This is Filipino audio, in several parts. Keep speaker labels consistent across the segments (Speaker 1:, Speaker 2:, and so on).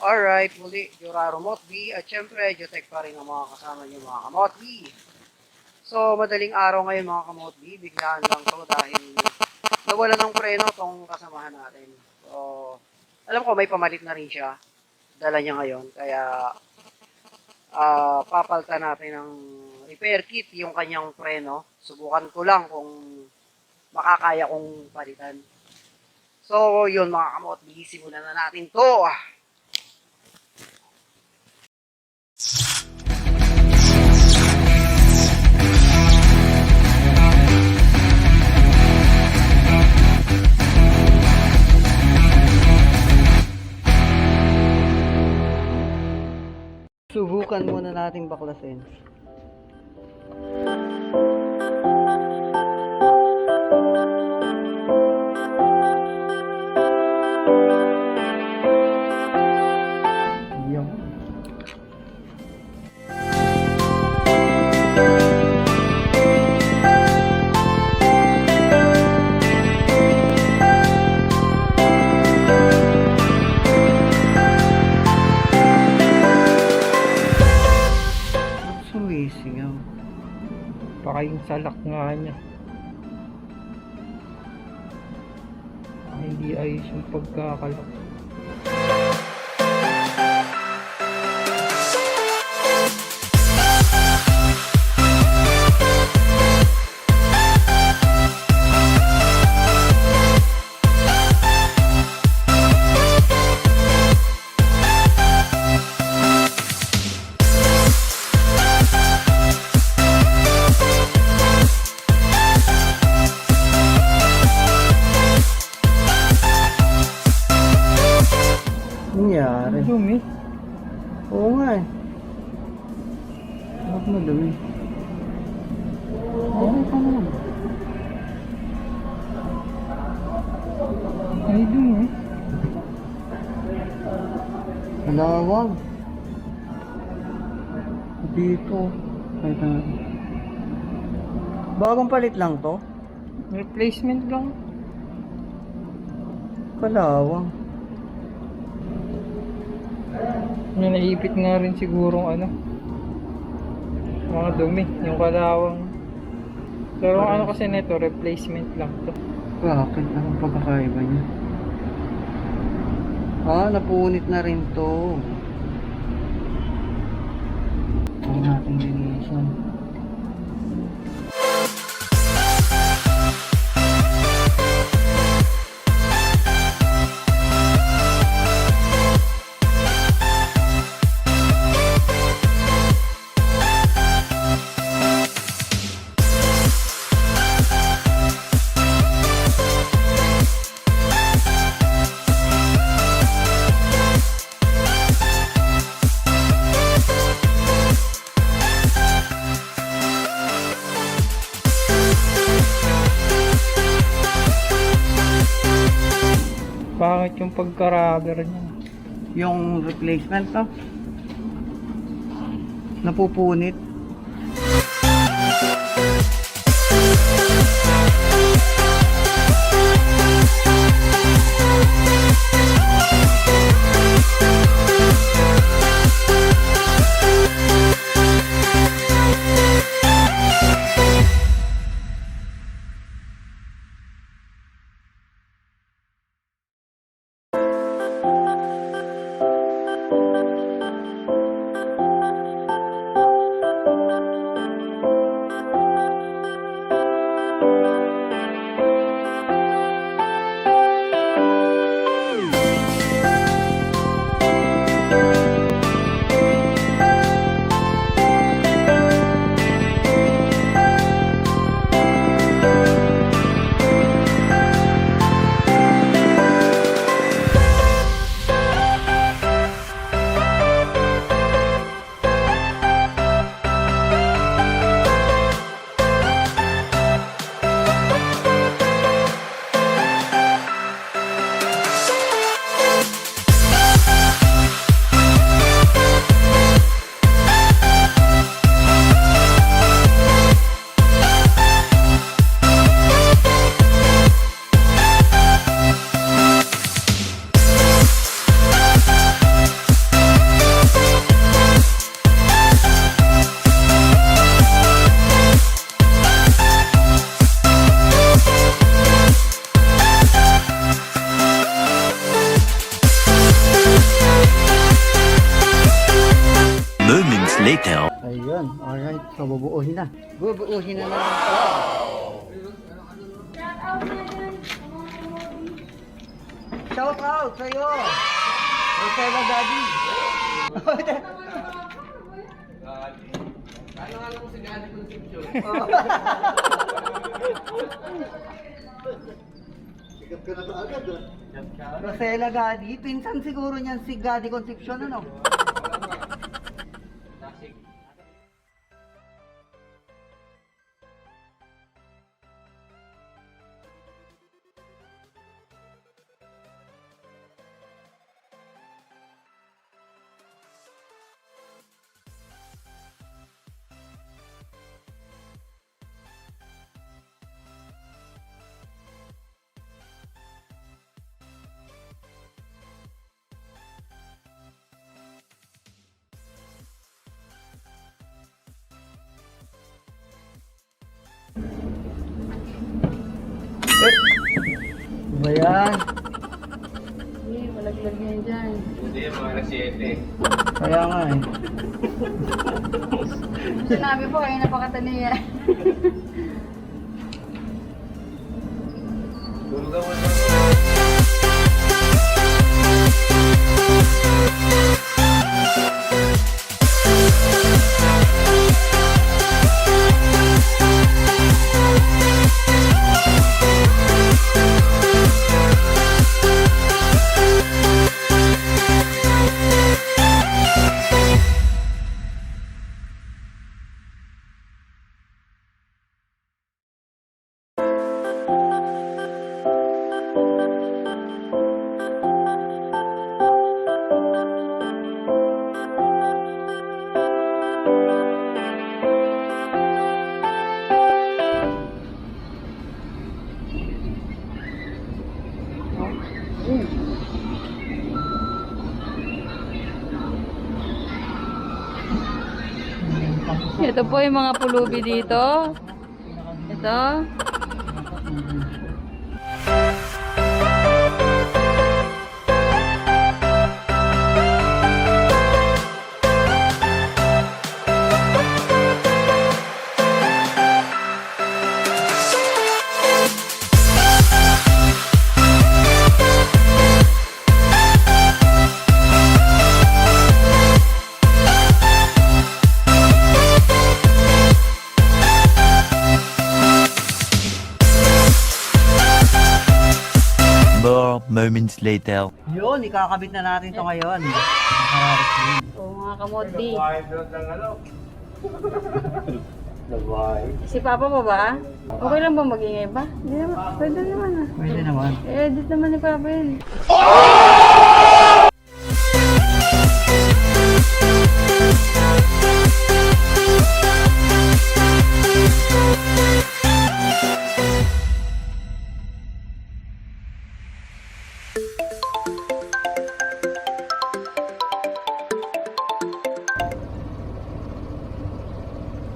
Speaker 1: Alright, muli, Juraro Motv at syempre, Jotech pa rin ang mga kasama niyo mga Kamotv. So, madaling araw ngayon mga Kamotv, biglaan lang to dahil nawala ng preno tong kasamahan natin. So, alam ko may pamalit na rin siya, dala niya ngayon, kaya papalta natin ng repair kit yung kanyang preno. Subukan ko lang kung makakaya kong palitan. So, yun mga Kamotv, simulan na natin to. Subukan muna nating baklasin. Yan. Sumisingaw.
Speaker 2: Baka yung salak nga niya. Hindi ayos yung pagkakalak.
Speaker 1: Nangyari?
Speaker 2: Dumi.
Speaker 1: Oo nga eh. Huwag mo dumi. Okay pa naman.
Speaker 2: Ay, dumi.
Speaker 1: Malawag. Dito. Kahit na. Bagong palit lang to?
Speaker 2: Replacement lang.
Speaker 1: Kalawang.
Speaker 2: May naipit nga rin sigurong mga dumi, yung kalawang. Pero ang kasi nito, replacement lang to.
Speaker 1: Bakit? Anong pagkakaiba niya? Napunit na rin to. Huwag natin linisan.
Speaker 2: Bakit yung pagka-rubber niya?
Speaker 1: Yung replacement to, napupunit.
Speaker 3: later.
Speaker 1: Ayun, alright. So, bubuuhin na. Bubuuhin na naman ito. Shout out sa'yo! Rosella Daddy!
Speaker 4: Ano nga lang si Gani Concepcion?
Speaker 1: Sikat ka na agad Rosella Daddy, pinsan siguro niyan si Daddy Concepcion, ano? Ba yan?
Speaker 5: Hindi, malaglag yan dyan.
Speaker 4: Hindi, mga alas 7.
Speaker 1: Kaya nga eh.
Speaker 5: Sinabi po, ay napakatani yan.
Speaker 4: Tulugan mo na.
Speaker 5: Ito po yung mga pulubi dito. Ito.
Speaker 3: More moments later.
Speaker 1: Yun, ikakabit na natin to ngayon.
Speaker 5: O mga kamotvi.
Speaker 4: Nag-vibe lang ano.
Speaker 1: Nag-vibe.
Speaker 5: Si Papa pa ba? Okay lang ba mag-ingay ba? Hindi naman. Pwede naman ah.
Speaker 1: Pwede naman.
Speaker 5: I-edit naman ni Papa yun.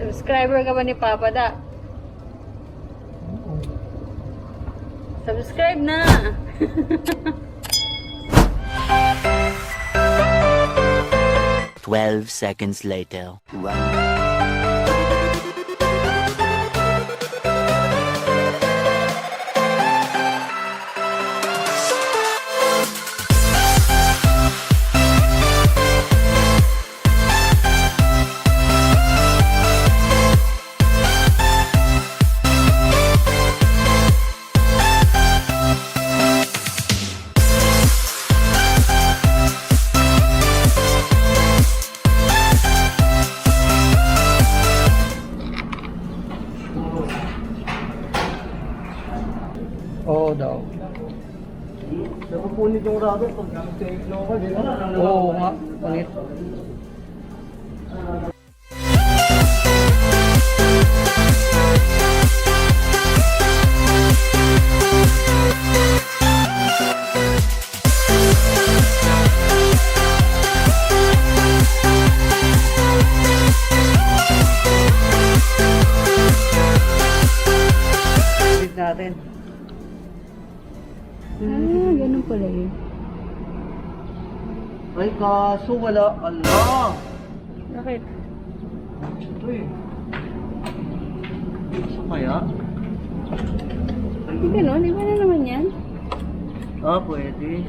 Speaker 5: Subscriber ka ba ni Papa da? Subscribe na!
Speaker 3: 12 seconds later.
Speaker 1: Oo daw.
Speaker 4: Napupunit yung rubber pag take local.
Speaker 1: Oo nga, pangit. Edit natin.
Speaker 5: Ganun pala yun.
Speaker 1: Ay, kaso wala. Allah!
Speaker 5: Bakit?
Speaker 1: Uy. Saan kaya?
Speaker 5: Hindi gano'n, di ba na naman yan?
Speaker 1: Pwede.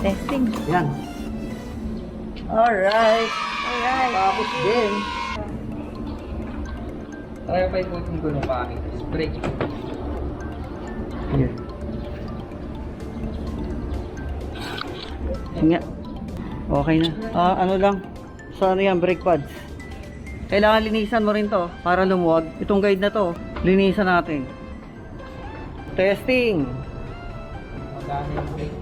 Speaker 5: Testing.
Speaker 1: Yan. Alright.
Speaker 5: Alright.
Speaker 1: Tapos din.
Speaker 2: Try pa ikutin ko ng pangit. Brake.
Speaker 1: Here. Nga. Okay na. Ano lang. Sa ano yan, brake pads. Kailangan linisan mo rin to para lumuwag. Itong guide na to, linisan natin. Testing.
Speaker 2: Magkano yung brake?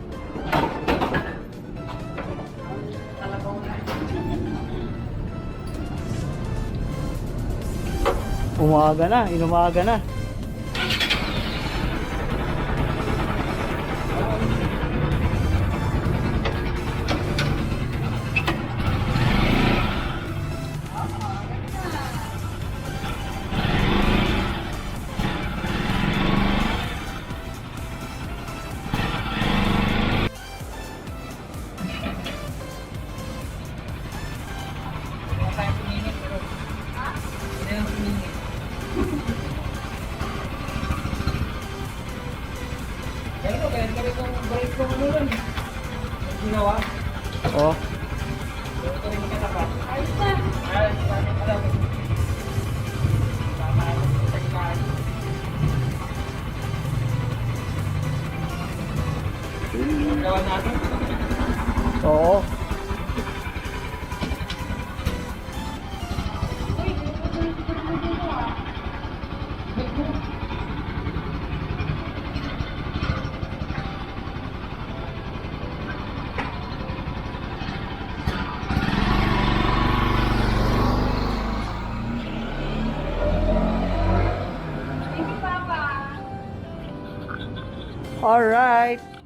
Speaker 1: Umaga na, inumaga na. Oh. Oo. All right.